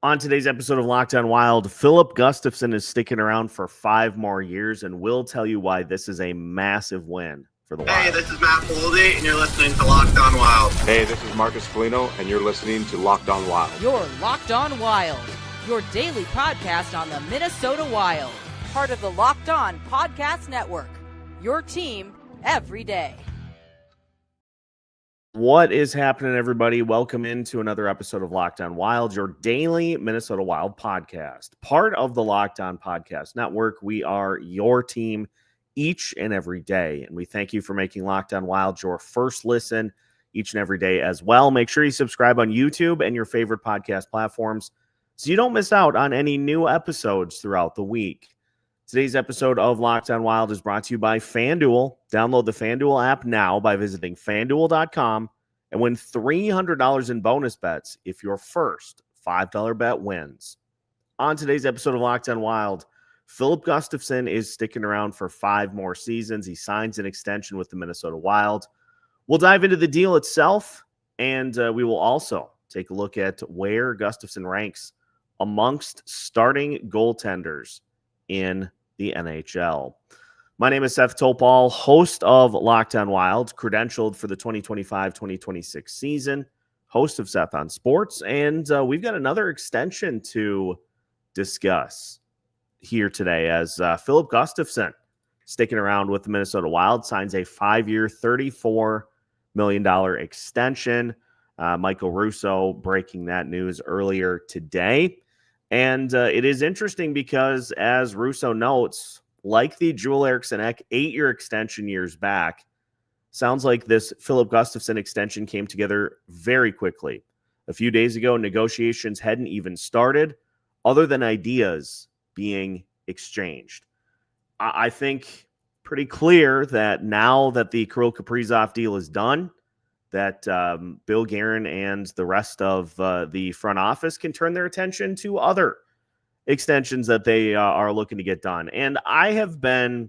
On today's episode of Lockdown Wild, Filip Gustavsson is sticking around for 5 more years, and we'll tell you why this is a massive win for the Wild. Hey, this is Matt Boldy, and you're listening to Lockdown Wild. Hey, this is Marcus Foligno, and you're listening to Lockdown Wild. You're Locked On Wild, your daily podcast on the Minnesota Wild. Part of the Locked On Podcast Network, your team every day. What is happening, everybody? Welcome into another episode of Lockdown Wild, your daily Minnesota Wild podcast. Part of the Lockdown Podcast Network. We are your team each and every day, and we thank you for making Lockdown Wild your first listen each and every day as well. Make sure you subscribe on YouTube and your favorite podcast platforms so you don't miss out on any new episodes throughout the week. Today's episode of Lockdown Wild is brought to you by FanDuel. Download the FanDuel app now by visiting FanDuel.com and win $300 in bonus bets if your first $5 bet wins. On today's episode of Lockdown Wild, Filip Gustavsson is sticking around for 5 more seasons. He signs an extension with the Minnesota Wild. We'll dive into the deal itself, and we will also take a look at where Gustavsson ranks amongst starting goaltenders in the NHL. My name is Seth Toupal, host of Lockdown Wild, credentialed for the 2025-2026 season, host of Seth on Sports, and we've got another extension to discuss here today as Filip Gustavsson, sticking around with the Minnesota Wild, signs a 5-year, $34 million extension. Michael Russo breaking that news earlier today. And it is interesting because, as Russo notes, like the Joel Eriksson Ek 8-year extension years back, sounds like this Filip Gustavsson extension came together very quickly. A few days ago, negotiations hadn't even started, other than ideas being exchanged. I think pretty clear that now that the Kirill Kaprizov deal is done, that Bill Guerin and the rest of the front office can turn their attention to other extensions that they are looking to get done. And I've been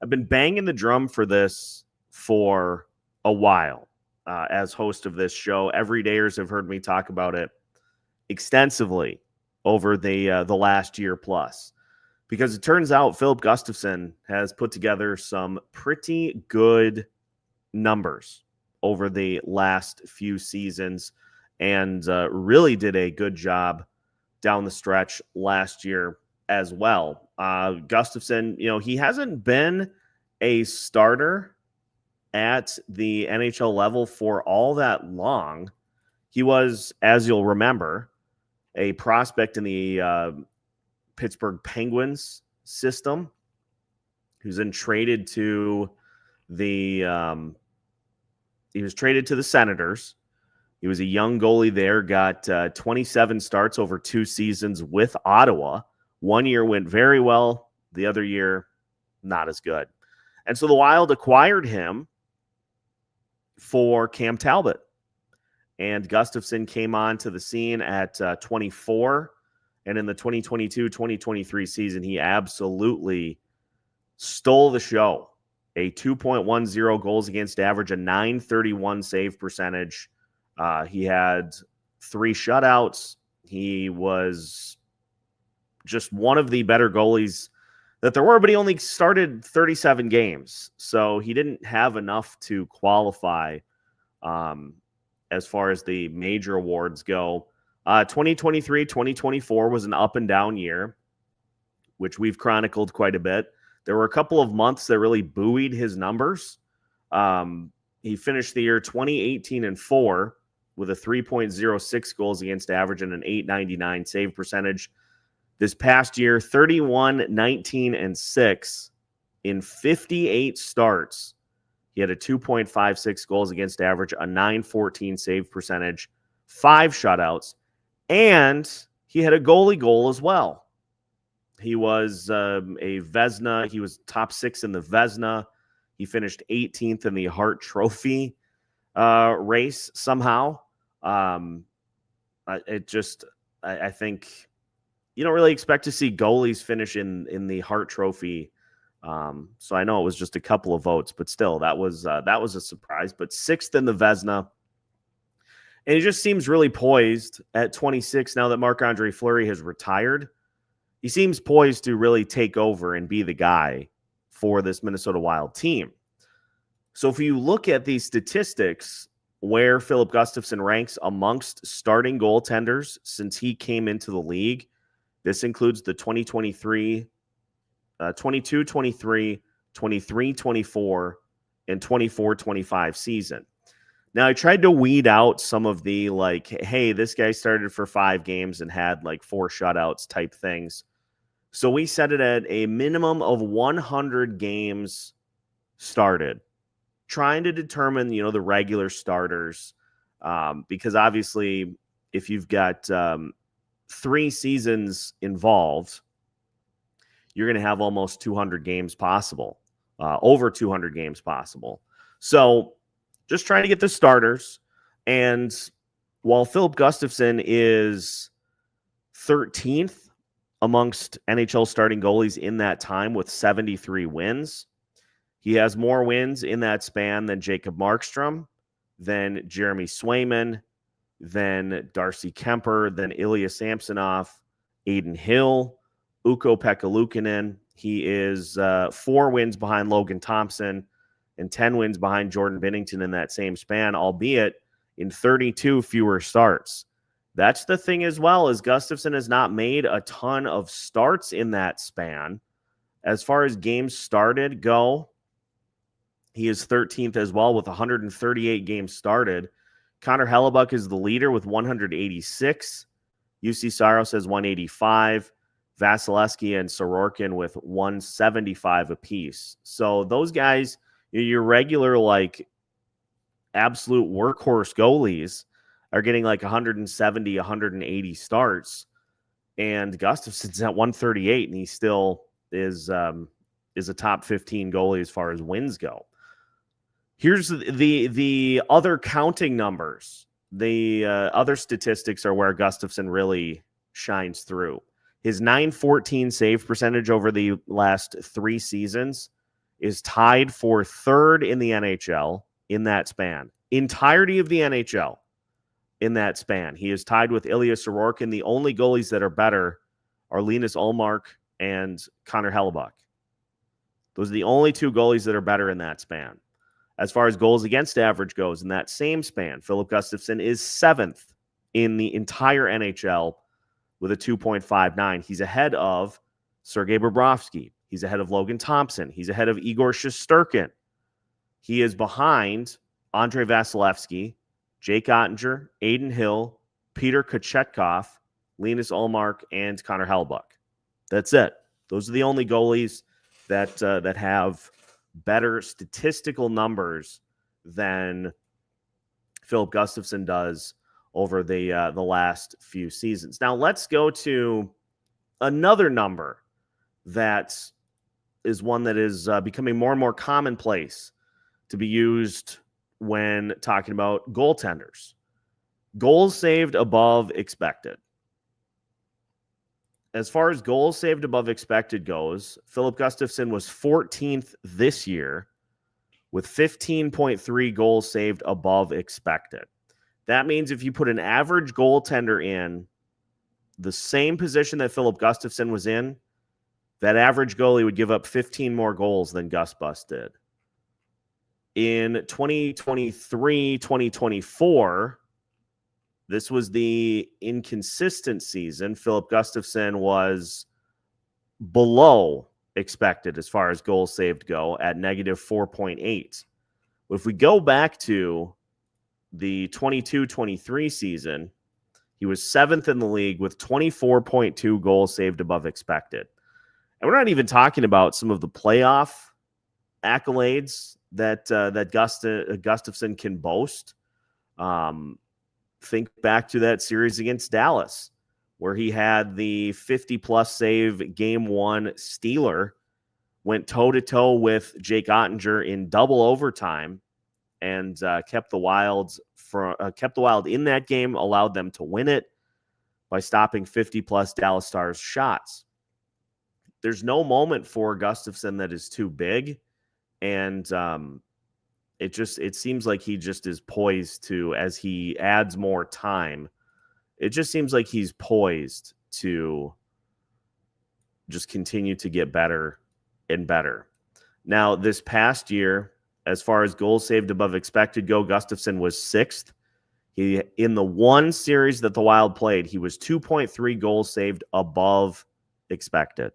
banging the drum for this for a while as host of this show. Everydayers have heard me talk about it extensively over the last year plus, because it turns out Filip Gustavsson has put together some pretty good numbers over the last few seasons and really did a good job down the stretch last year as well. Gustavsson, he hasn't been a starter at the NHL level for all that long. He was, as you'll remember, a prospect in the Pittsburgh Penguins system, who's then traded to the he was traded to the Senators. He was a young goalie there, got 27 starts over 2 seasons with Ottawa. 1 year went very well. The other year, not as good. And so the Wild acquired him for Cam Talbot. And Gustavsson came on to the scene at 24. And in the 2022-2023 season, he absolutely stole the show. A 2.10 goals against average, a .931 save percentage. He had 3 shutouts. He was just one of the better goalies that there were, but he only started 37 games. So he didn't have enough to qualify as far as the major awards go. 2023-2024 was an up and down year, which we've chronicled quite a bit. There were a couple of months that really buoyed his numbers. He finished the year 2018-4 with a 3.06 goals against average and an .899 save percentage. This past year, 31-19-6 in 58 starts. He had a 2.56 goals against average, a .914 save percentage, 5 shutouts, and he had a goalie goal as well. He was a Vezina. He was top 6 in the Vezina. He finished 18th in the Hart Trophy race somehow. I think you don't really expect to see goalies finish in the Hart Trophy. So I know it was just a couple of votes, but still, that was a surprise. But 6th in the Vezina. And he just seems really poised at 26 now that Marc-Andre Fleury has retired. He seems poised to really take over and be the guy for this Minnesota Wild team. So if you look at these statistics where Filip Gustavsson ranks amongst starting goaltenders since he came into the league, this includes the 2023, 22-23, 23-24, and 24-25 season. Now, I tried to weed out some of the, like, hey, this guy started for 5 games and had, like, 4 shutouts type things. So we set it at a minimum of 100 games started, trying to determine, the regular starters, because obviously if you've got 3 seasons involved, you're going to have almost 200 games possible, over 200 games possible. So just trying to get the starters. And while Filip Gustavsson is 13th amongst NHL starting goalies in that time with 73 wins, he has more wins in that span than Jacob Markstrom, than Jeremy Swayman, than Darcy Kemper, than Ilya Samsonov, Aiden Hill, Ukko-Pekka Luukkonen. He is 4 wins behind Logan Thompson and 10 wins behind Jordan Binnington in that same span, albeit in 32 fewer starts. That's the thing as well, is Gustavsson has not made a ton of starts in that span. As far as games started go, he is 13th as well with 138 games started. Connor Hellebuyck is the leader with 186. UC Saros has 185. Vasilevsky and Sorokin with 175 apiece. So those guys, your regular, like, absolute workhorse goalies are getting like 170, 180 starts. And Gustafsson's at 138, and he still is a top 15 goalie as far as wins go. Here's the other counting numbers. The other statistics are where Gustavsson really shines through. His .914 save percentage over the last 3 seasons is tied for 3rd in the NHL in that span. Entirety of the NHL in that span. He is tied with Ilya Sorokin. The only goalies that are better are Linus Ullmark and Connor Hellebuyck. Those are the only 2 goalies that are better in that span. As far as goals against average goes, in that same span, Filip Gustavsson is 7th in the entire NHL with a 2.59. He's ahead of Sergei Bobrovsky. He's ahead of Logan Thompson. He's ahead of Igor Shesterkin. He is behind Andrei Vasilevsky, Jake Oettinger, Aiden Hill, Peter Kochetkov, Linus Ullmark, and Connor Hellebuyck. That's it. Those are the only goalies that have better statistical numbers than Filip Gustavsson does over the last few seasons. Now let's go to another number that is one that is becoming more and more commonplace to be used when talking about goaltenders. Goals saved above expected. As far as goals saved above expected goes, Filip Gustavsson was 14th this year with 15.3 goals saved above expected. That means if you put an average goaltender in the same position that Filip Gustavsson was in, that average goalie would give up 15 more goals than Gus Bus did. In 2023, 2024, this was the inconsistent season. Filip Gustavsson was below expected as far as goals saved go at negative 4.8. But if we go back to the 22-23 season, he was 7th in the league with 24.2 goals saved above expected. And we're not even talking about some of the playoff accolades that Gustavsson can boast. Think back to that series against Dallas, where he had the 50-plus save Game 1 Steeler, went toe-to-toe with Jake Oettinger in double overtime, and kept the Wild in that game, allowed them to win it by stopping 50-plus Dallas Stars shots. There's no moment for Gustavsson that is too big, and it seems like he just is poised to, as he adds more time, it just seems like he's poised to just continue to get better and better. Now, this past year, as far as goals saved above expected go, Gustavsson was 6th. He, in the one series that the Wild played, he was 2.3 goals saved above expected.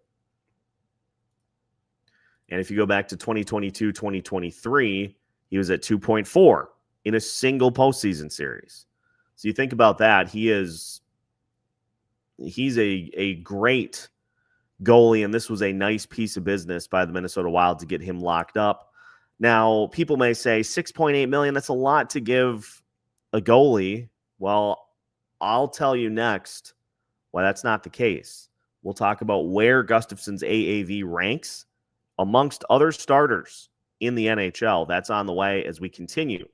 And if you go back to 2022, 2023, he was at 2.4 in a single postseason series. So you think about that, he's a great goalie, and this was a nice piece of business by the Minnesota Wild to get him locked up. Now, people may say $6.8 million, that's a lot to give a goalie. Well, I'll tell you next why that's not the case. We'll talk about where Gustafsson's AAV ranks amongst other starters in the NHL. That's on the way as we continue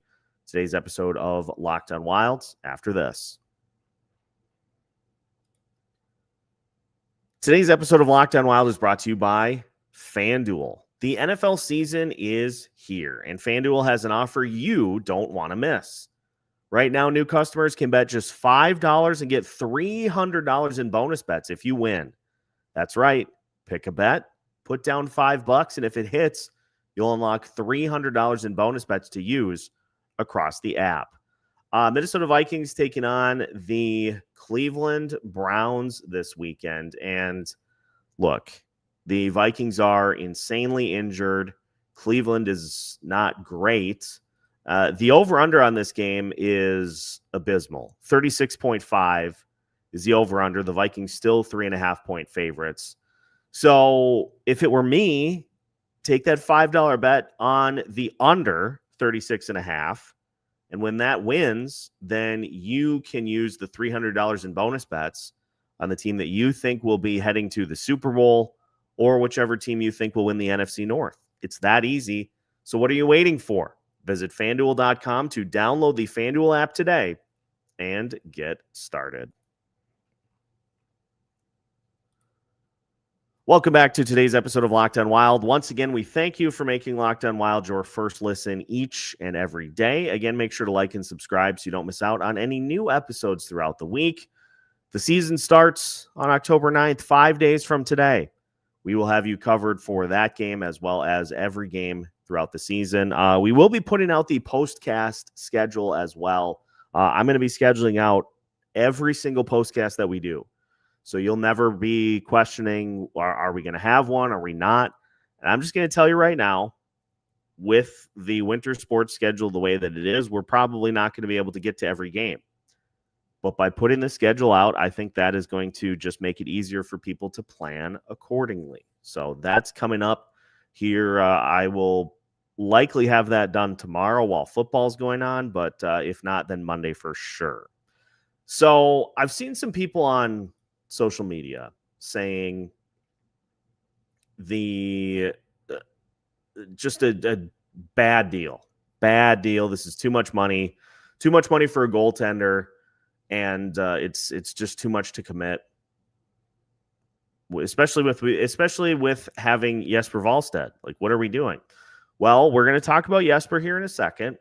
today's episode of Locked on Wilds after this. Today's episode of Locked on Wild is brought to you by FanDuel. The NFL season is here, and FanDuel has an offer you don't want to miss. Right now, new customers can bet just $5 and get $300 in bonus bets if you win. That's right. Pick a bet, put down $5, and if it hits, you'll unlock $300 in bonus bets to use across the app. Minnesota Vikings taking on the Cleveland Browns this weekend. And look, the Vikings are insanely injured. Cleveland is not great. The over-under on this game is abysmal. 36.5 is the over-under. The Vikings still 3.5-point favorites. So if it were me, take that $5 bet on the under 36.5. And when that wins, then you can use the $300 in bonus bets on the team that you think will be heading to the Super Bowl or whichever team you think will win the NFC North. It's that easy. So what are you waiting for? Visit FanDuel.com to download the FanDuel app today and get started. Welcome back to today's episode of Locked on Wild. Once again, we thank you for making Locked on Wild your first listen each and every day. Again, make sure to like and subscribe so you don't miss out on any new episodes throughout the week. The season starts on October 9th, 5 days from today. We will have you covered for that game as well as every game throughout the season. We will be putting out the postcast schedule as well. I'm going to be scheduling out every single postcast that we do. So you'll never be questioning, are we going to have one? Are we not? And I'm just going to tell you right now, with the winter sports schedule the way that it is, we're probably not going to be able to get to every game. But by putting the schedule out, I think that is going to just make it easier for people to plan accordingly. So that's coming up here. I will likely have that done tomorrow while football's going on, but if not, then Monday for sure. So I've seen some people on social media saying just a bad deal. This is too much money for a goaltender, and it's just too much to commit, especially with having Jesper Wallstedt. Like, what are we doing? Well, we're going to talk about Jesper here in a second,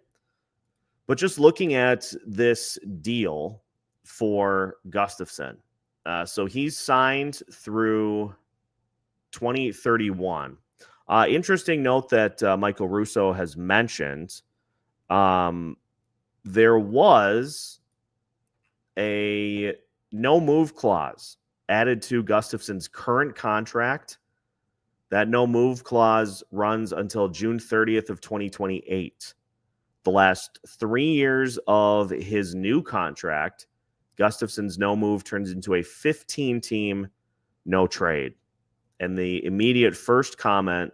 but just looking at this deal for Gustavsson. So he's signed through 2031. Interesting note that Michael Russo has mentioned there was a no-move clause added to Gustafsson's current contract. That no-move clause runs until June 30th of 2028. The last 3 years of his new contract, Gustafsson's no move turns into a 15-team no trade. And the immediate first comment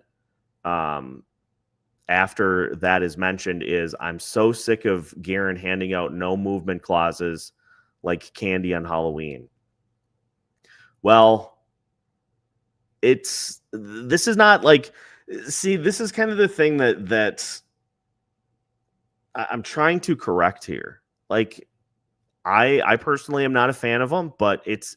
after that is mentioned is, I'm so sick of Guerin handing out no movement clauses like candy on Halloween. Well, this is not like, see, this is kind of the thing that I'm trying to correct here. Like, I personally am not a fan of them, but it's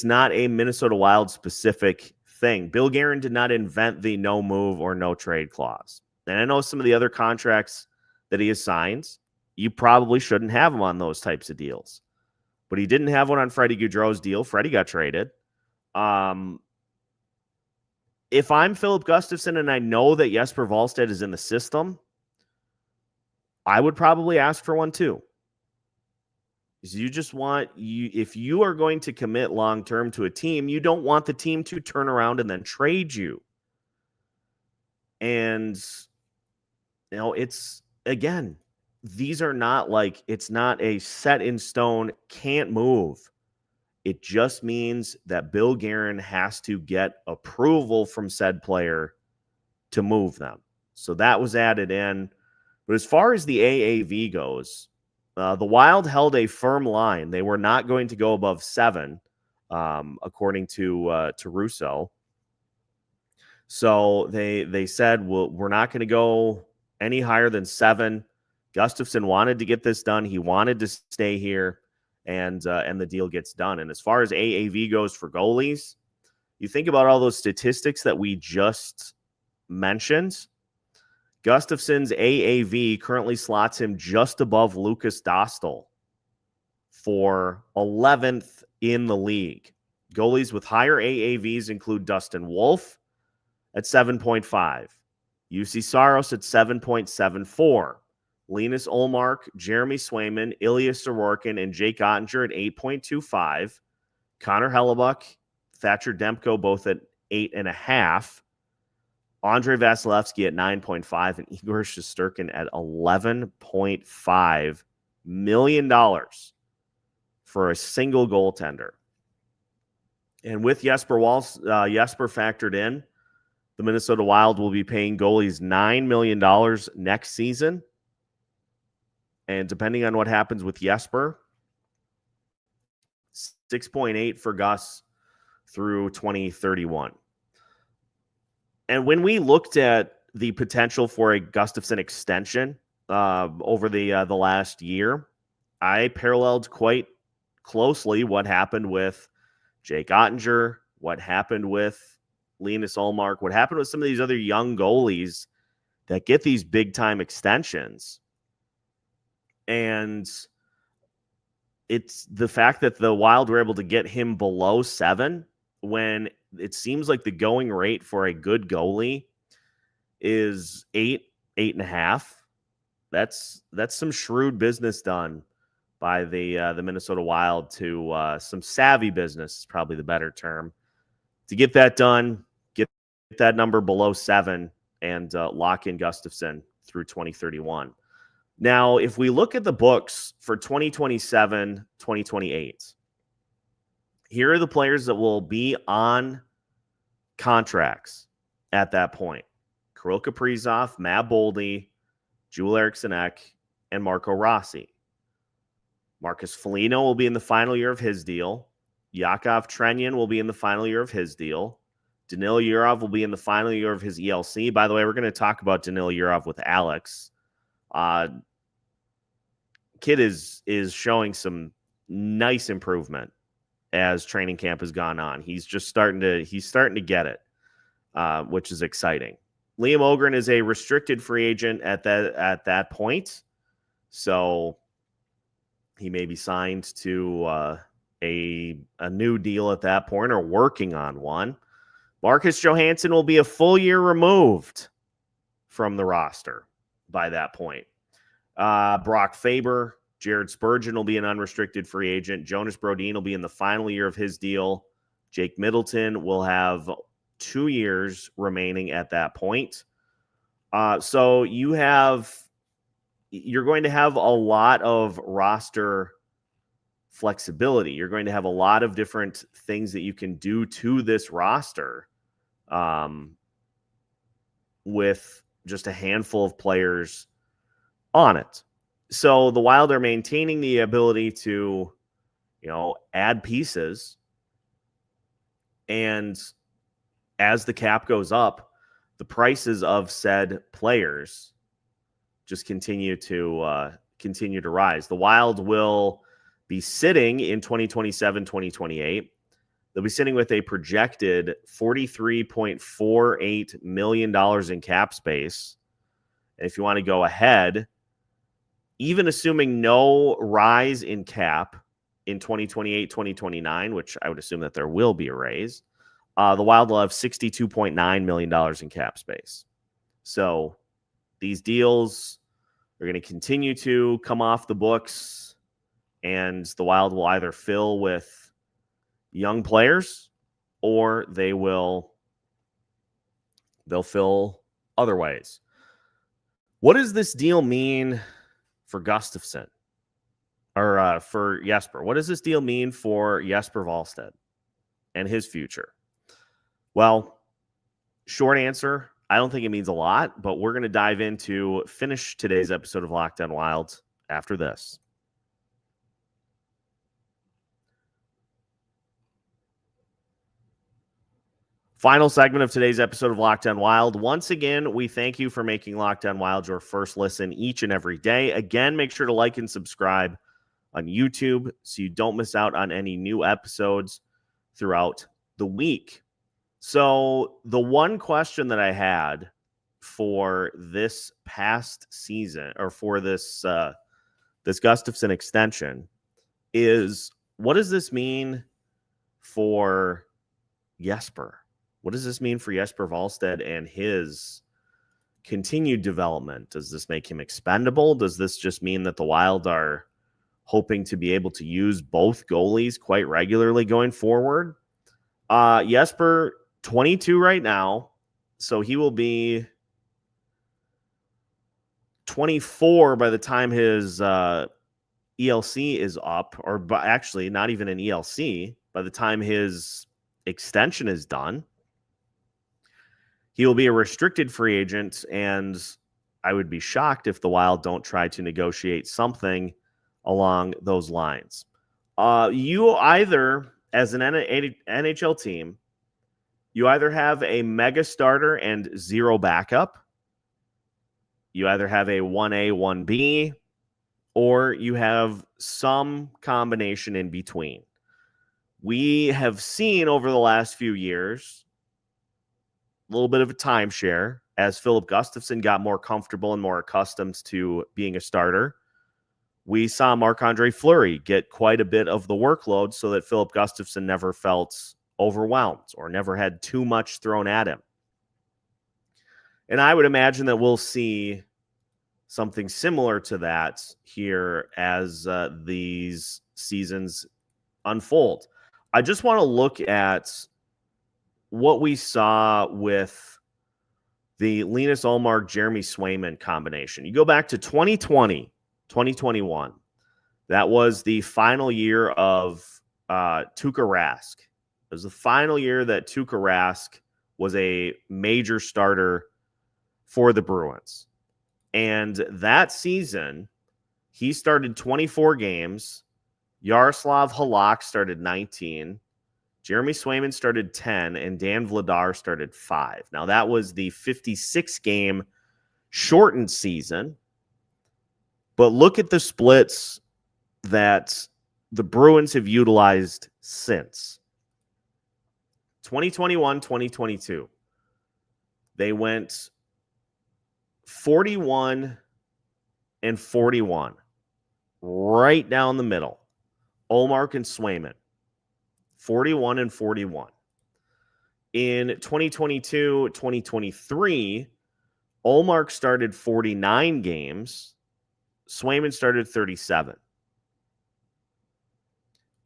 not a Minnesota Wild specific thing. Bill Guerin did not invent the no move or no trade clause. And I know some of the other contracts that he has signed, you probably shouldn't have him on those types of deals. But he didn't have one on Freddie Gaudreau's deal. Freddie got traded. If I'm Filip Gustavsson and I know that Jesper Wallstedt is in the system, I would probably ask for one too. Because you just want, if you are going to commit long-term to a team, you don't want the team to turn around and then trade you. And, it's, again, these are not like, it's not a set in stone, can't move. It just means that Bill Guerin has to get approval from said player to move them. So that was added in. But as far as the AAV goes, the Wild held a firm line. They were not going to go above 7, according to Russo. So they said, well, we're not going to go any higher than 7. Gustavsson wanted to get this done. He wanted to stay here, and the deal gets done. And as far as AAV goes for goalies, you think about all those statistics that we just mentioned. Gustafsson's AAV currently slots him just above Lukas Dostal for 11th in the league. Goalies with higher AAVs include Dustin Wolf at 7.5, UC Saros at 7.74, Linus Ullmark, Jeremy Swayman, Ilya Sorokin, and Jake Oettinger at 8.25, Connor Hellebuyck, Thatcher Demko both at 8.5, Andre Vasilevsky at 9.5, and Igor Shesterkin at $11.5 million for a single goaltender. And with Jesper factored in, the Minnesota Wild will be paying goalies $9 million next season. And depending on what happens with Jesper, 6.8 for Gus through 2031. And when we looked at the potential for a Gustafsson extension over the last year, I paralleled quite closely what happened with Jake Oettinger, what happened with Linus Ullmark, what happened with some of these other young goalies that get these big-time extensions. And it's the fact that the Wild were able to get him below 7 when it seems like the going rate for a good goalie is 8, 8.5. That's some shrewd business done by the Minnesota Wild to some savvy business is probably the better term to get that done, get that number below 7, and lock in Gustafsson through 2031. Now, if we look at the books for 2027, 2028, here are the players that will be on contracts at that point. Kirill Kaprizov, Matt Boldy, Joel Eriksson-Ek, and Marco Rossi. Marcus Foligno will be in the final year of his deal. Yakov Trenyan will be in the final year of his deal. Danil Yurov will be in the final year of his ELC. By the way, we're going to talk about Danil Yurov with Alex. Kid is showing some nice improvement as training camp has gone on. He's starting to get it, which is exciting. Liam Ogren is a restricted free agent at that point, so he may be signed to a new deal at that point or working on one. Marcus Johansson will be a full year removed from the roster by that point. Brock Faber, Jared Spurgeon will be an unrestricted free agent. Jonas Brodin will be in the final year of his deal. Jake Middleton will have 2 years remaining at that point. So you're going to have a lot of roster flexibility. You're going to have a lot of different things that you can do to this roster with just a handful of players on it. So the Wild are maintaining the ability to, add pieces. And as the cap goes up, the prices of said players just continue to rise. The Wild will be sitting in 2027, 2028. They'll be sitting with a projected $43.48 million in cap space. And if you want to go ahead, even assuming no rise in cap in 2028, 2029, which I would assume that there will be a raise, the Wild will have $62.9 million in cap space. So these deals are going to continue to come off the books, and the Wild will either fill with young players or they'll fill other ways. What does this deal mean for Gustavsson? Or for Jesper? What does this deal mean for Jesper Wallstedt and his future? Well, short answer, I don't think it means a lot, but we're going to finish today's episode of Locked On Wild after this. Final segment of today's episode of Locked On Wild. Once again, we thank you for making Locked On Wild your first listen each and every day. Again, make sure to like and subscribe on YouTube so you don't miss out on any new episodes throughout the week. So the one question that I had for this past season, or for this Gustavsson extension, is what does this mean for Jesper? What does this mean for Jesper Wallstedt and his continued development? Does this make him expendable? Does this just mean that the Wild are hoping to be able to use both goalies quite regularly going forward? Jesper, 22 right now, so he will be 24 by the time his ELC is up, or actually not even an ELC, by the time his extension is done. He will be a restricted free agent, and I would be shocked if the Wild don't try to negotiate something along those lines. You either, as an NHL team, you either have a mega starter and zero backup, you either have a 1A, 1B, or you have some combination in between. We have seen over the last few years a little bit of a timeshare as Filip Gustavsson got more comfortable and more accustomed to being a starter. We saw Marc-Andre Fleury get quite a bit of the workload so that Filip Gustavsson never felt overwhelmed or never had too much thrown at him. And I would imagine that we'll see something similar to that here as these seasons unfold. I just want to look at what we saw with the Linus Ullmark-Swayman combination. You go back to 2020, 2021. That was the final year of Tuukka Rask. It was the final year that Tuukka Rask was a major starter for the Bruins. And that season, he started 24 games. Yaroslav Halak started 19. Jeremy Swayman started 10, and Dan Vladar started 5. Now, that was the 56-game shortened season. But look at the splits that the Bruins have utilized since. 2021, 2022. They went 41 and 41. Right down the middle. Ullmark and Swayman. 41 and 41. In 2022, 2023, Ullmark started 49 games. Swayman started 37.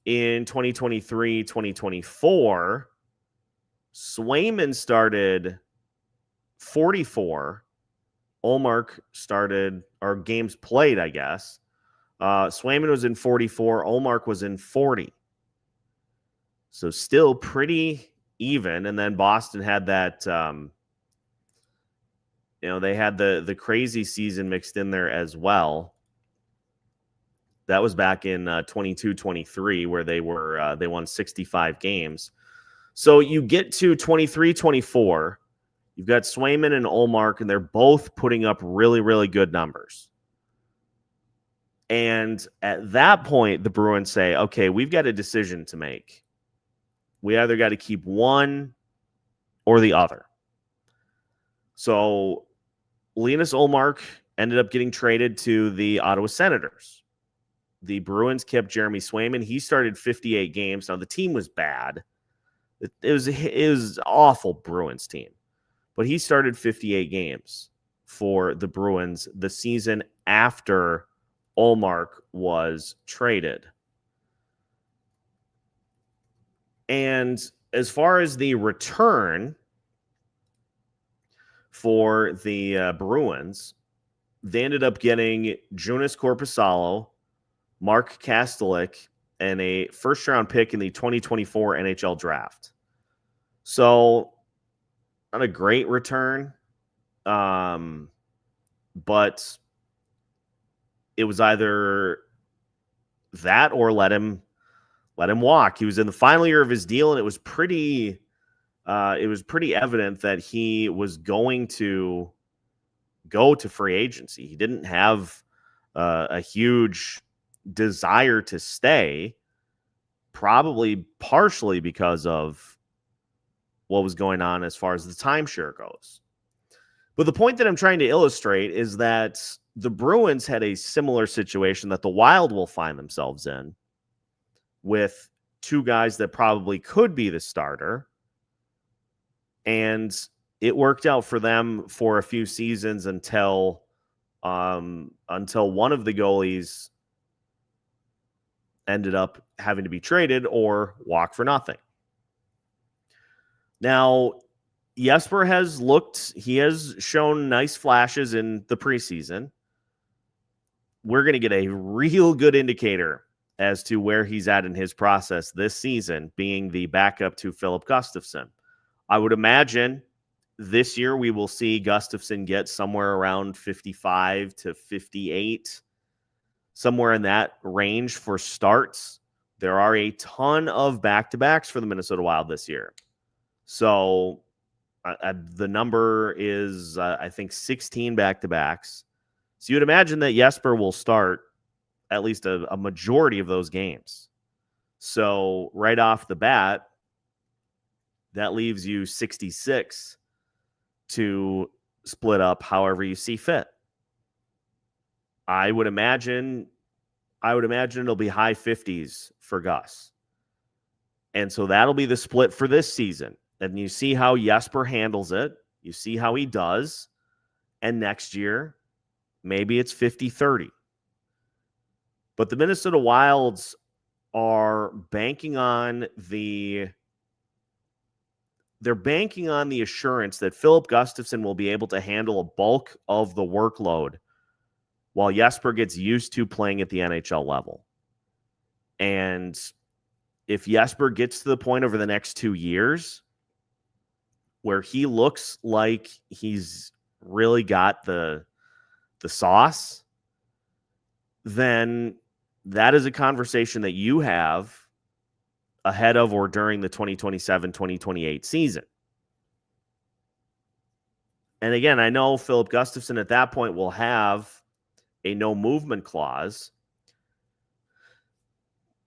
In 2023, 2024, Swayman started 44. Ullmark started, or games played, I guess. Swayman was in 44. Ullmark was in 40. So still pretty even. And then Boston had that, they had the crazy season mixed in there as well. That was back in 22-23 where they won 65 games. So you get to 23-24, you've got Swayman and Ullmark, and they're both putting up really, really good numbers. And at that point, the Bruins say, okay, we've got a decision to make. We either got to keep one or the other. So Linus Ullmark ended up getting traded to the Ottawa Senators. The Bruins kept Jeremy Swayman. He started 58 games. Now, the team was bad. It was an awful Bruins team. But he started 58 games for the Bruins the season after Ullmark was traded. And as far as the return for the Bruins, they ended up getting Joonas Korpisalo, Mark Kastelik, and a first-round pick in the 2024 NHL draft. So, not a great return, but it was either that or let him walk. He was in the final year of his deal, and it was pretty evident that he was going to go to free agency. He didn't have a huge desire to stay, probably partially because of what was going on as far as the timeshare goes. But the point that I'm trying to illustrate is that the Bruins had a similar situation that the Wild will find themselves in, with two guys that probably could be the starter. And it worked out for them for a few seasons until one of the goalies ended up having to be traded or walk for nothing. Now, Jesper he has shown nice flashes in the preseason. We're going to get a real good indicator as to where he's at in his process this season, being the backup to Filip Gustavsson. I would imagine this year we will see Gustavsson get somewhere around 55 to 58, somewhere in that range for starts. There are a ton of back-to-backs for the Minnesota Wild this year. So the number is, I think, 16 back-to-backs. So you would imagine that Jesper will start at least a majority of those games. So right off the bat, that leaves you 66 to split up however you see fit. I would imagine it'll be high 50s for Gus. And so that'll be the split for this season. And you see how Jesper handles it. You see how he does. And next year, maybe it's 50-30. But the Minnesota Wilds are banking on the assurance that Filip Gustavsson will be able to handle a bulk of the workload while Jesper gets used to playing at the NHL level. And if Jesper gets to the point over the next 2 years where he looks like he's really got the sauce, then that is a conversation that you have ahead of or during the 2027-2028 season. And again, I know Filip Gustavsson at that point will have a no movement clause,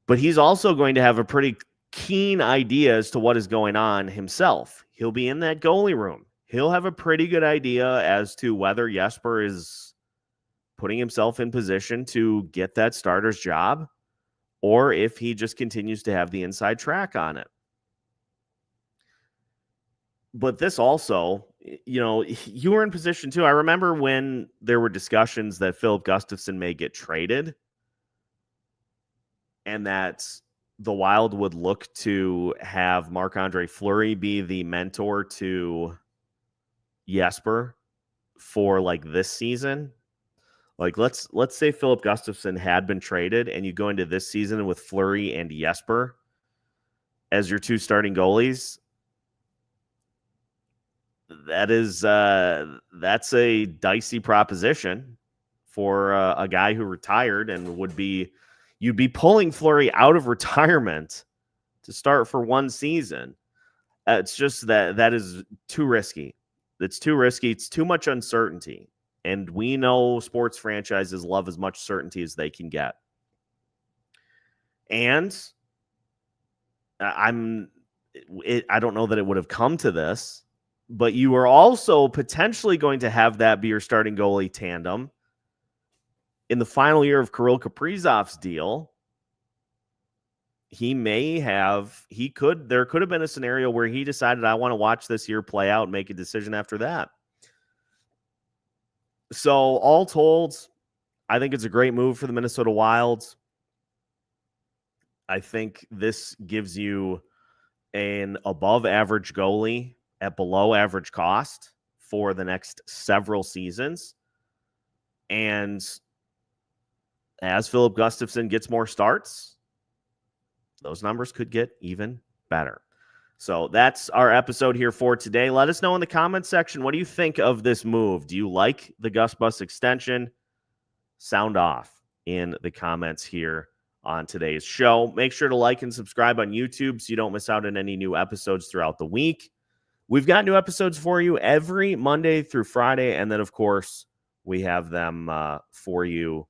but he's also going to have a pretty keen idea as to what is going on himself. He'll be in that goalie room. He'll have a pretty good idea as to whether Jesper is putting himself in position to get that starter's job, or if he just continues to have the inside track on it. But this also, you were in position too. I remember when there were discussions that Filip Gustavsson may get traded and that the Wild would look to have Marc-Andre Fleury be the mentor to Jesper for like this season. Like let's say Filip Gustavsson had been traded and you go into this season with Fleury and Jesper as your two starting goalies. That's a dicey proposition for a guy who retired and you'd be pulling Fleury out of retirement to start for one season. It's just that is too risky. It's too risky. It's too much uncertainty. And we know sports franchises love as much certainty as they can get. And I don't know that it would have come to this, but you are also potentially going to have that be your starting goalie tandem in the final year of Kirill Kaprizov's deal, there could have been a scenario where he decided, I want to watch this year play out and make a decision after that. So all told, I think it's a great move for the Minnesota Wild. I think this gives you an above average goalie at below average cost for the next several seasons. And as Filip Gustavsson gets more starts, those numbers could get even better. So that's our episode here for today. Let us know in the comments section, what do you think of this move? Do you like the Gus Bus extension? Sound off in the comments here on today's show. Make sure to like and subscribe on YouTube so you don't miss out on any new episodes throughout the week. We've got new episodes for you every Monday through Friday, and then, of course, we have them for you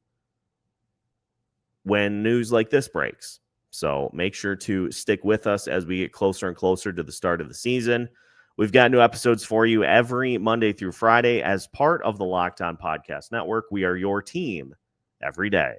when news like this breaks. So make sure to stick with us as we get closer and closer to the start of the season. We've got new episodes for you every Monday through Friday as part of the Locked On Podcast Network. We are your team every day.